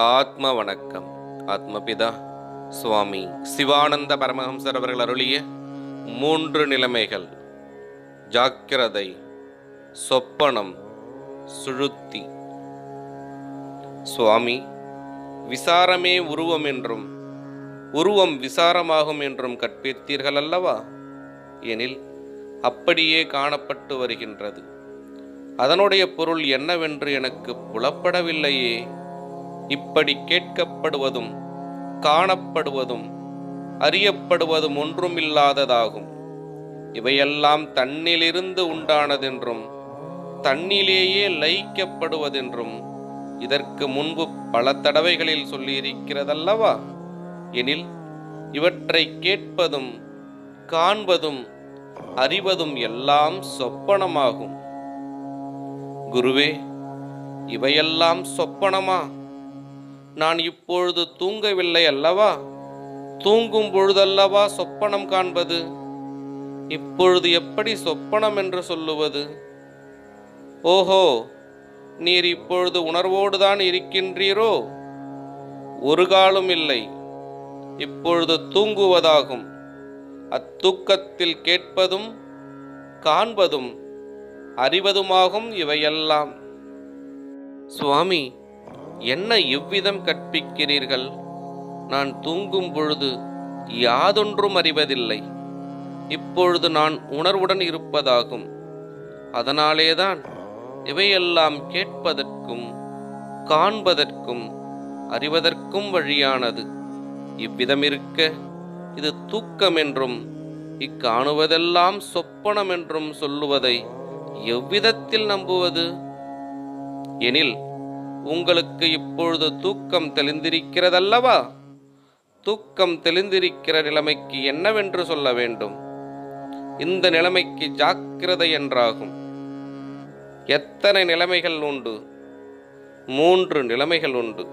ஆத்ம வணக்கம். ஆத்மபிதா சுவாமி சிவானந்த பரமஹம்சர் அவர்கள் அருளிய 3 நிலைமைகள்: ஜாக்கிரதை, சொப்பனம், சுழுத்தி. சுவாமி, விசாரமே உருவம் என்றும் உருவம் விசாரமாகும் என்றும் கற்பித்தீர்கள் அல்லவா? எனில் அப்படியே காணப்பட்டு வருகின்றது. அதனுடைய பொருள் என்னவென்று எனக்கு புலப்படவில்லையே. இப்படி கேட்கப்படுவதும் காணப்படுவதும் அறியப்படுவதும் ஒன்றுமில்லாததாகும். இவையெல்லாம் தன்னிலிருந்து உண்டானதென்றும் தன்னிலேயே லயிக்கப்படுவதென்றும் இதற்கு முன்பு பல தடவைகளில் சொல்லியிருக்கிறதல்லவா? எனில் இவற்றை கேட்பதும் காண்பதும் அறிவதும் எல்லாம் சொப்பனமாகும். குருவே, இவையெல்லாம் சொப்பனமா? நான் இப்பொழுது தூங்கவில்லை அல்லவா? தூங்கும் பொழுதல்லவா சொப்பனம் காண்பது? இப்பொழுது எப்படி சொப்பனம் என்று சொல்லுவது? ஓஹோ, நீர் இப்பொழுது உணர்வோடுதான் இருக்கின்றீரோ? ஒரு காலும் இல்லை. இப்பொழுது தூங்குவதாகும். அத்தூக்கத்தில் கேட்பதும் காண்பதும் அறிவதுமாகும் இவையெல்லாம். சுவாமி, என்ன இவ்விதம் கற்பிக்கிறீர்கள்? நான் தூங்கும் பொழுது யாதொன்றும் அறிவதில்லை. இப்பொழுது நான் உணர்வுடன் இருப்பதாகும். அதனாலேதான் இவையெல்லாம் கேட்பதற்கும் காண்பதற்கும் அறிவதற்கும் வழியானது. இவ்விதம் இருக்க இது தூக்கம் என்றும் இக்காணுவதெல்லாம் சொப்பனம் என்றும் சொல்லுவதை எவ்விதத்தில் நம்புவது? எனில் உங்களுக்கு இப்பொழுது தூக்கம் தெளிந்திருக்கிறதல்லவா? தூக்கம் தெளிந்திருக்கிற நிலைமைக்கு என்னவென்று சொல்ல வேண்டும்? இந்த நிலைமைக்கு ஜாக்கிரதை என்றாகும். எத்தனை நிலைமைகள் உண்டு? 3 நிலைமைகள் உண்டு.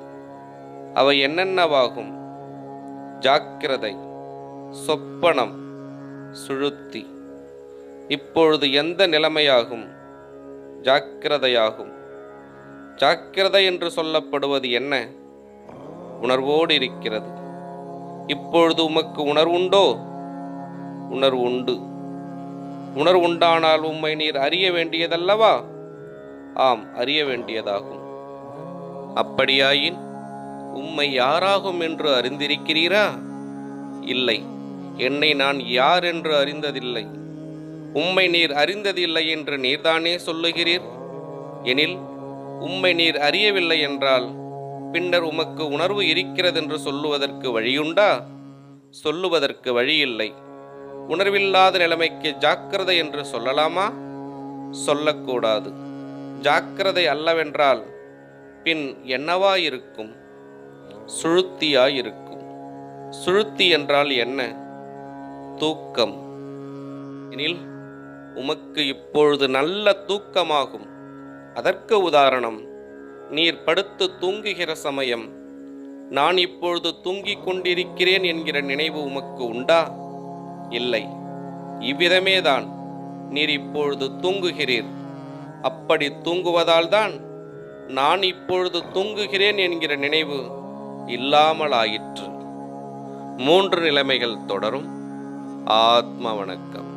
அவை என்னென்னவாகும்? ஜாக்கிரதை, சொப்பனம், சுழுத்தி. இப்பொழுது எந்த நிலைமையாகும்? ஜாக்கிரதையாகும். ஜாக்கிரதை என்று சொல்லப்படுவது என்ன? உணர்வோடு இருக்கிறது. இப்பொழுது உமக்கு உணர்வுண்டோ? உணர்வு உண்டு. உணர்வுண்டானால் உம்மை நீர் அறிய வேண்டியதல்லவா? ஆம், அறிய வேண்டியதாகும். அப்படியாயின் உம்மை யாராகும் என்று அறிந்திருக்கிறீரா? இல்லை, என்னை நான் யார் என்று அறிந்ததில்லை. உம்மை நீர் அறிந்ததில்லை என்று நீர்தானே சொல்லுகிறீர். எனில் உம்மை நீர் அறியவில்லை என்றால் பின்னர் உமக்கு உணர்வு இருக்கிறதென்று சொல்லுவதற்கு வழியுண்டா? சொல்லுவதற்கு வழியில்லை. உணர்வில்லாத நிலைமைக்கு ஜாக்கிரதை என்று சொல்லலாமா? சொல்லக்கூடாது. ஜாக்கிரதை அல்லவென்றால் பின் என்னவாயிருக்கும்? சுழுத்தியாயிருக்கும். சுழுத்தி என்றால் என்ன? தூக்கம். எனில் உமக்கு இப்பொழுது நல்ல தூக்கமாகும். அதற்கு உதாரணம், நீர் படுத்து தூங்குகிற சமயம் நான் இப்பொழுது தூங்கிக் கொண்டிருக்கிறேன் என்கிற நினைவு உமக்கு உண்டா? இல்லை. இவ்விதமேதான் நீர் இப்பொழுது தூங்குகிறீர். அப்படி தூங்குவதால் தான் நான் இப்பொழுது தூங்குகிறேன் என்கிற நினைவு இல்லாமலாயிற்று. 3 நிலைமைகள் தொடரும். ஆத்ம வணக்கம்.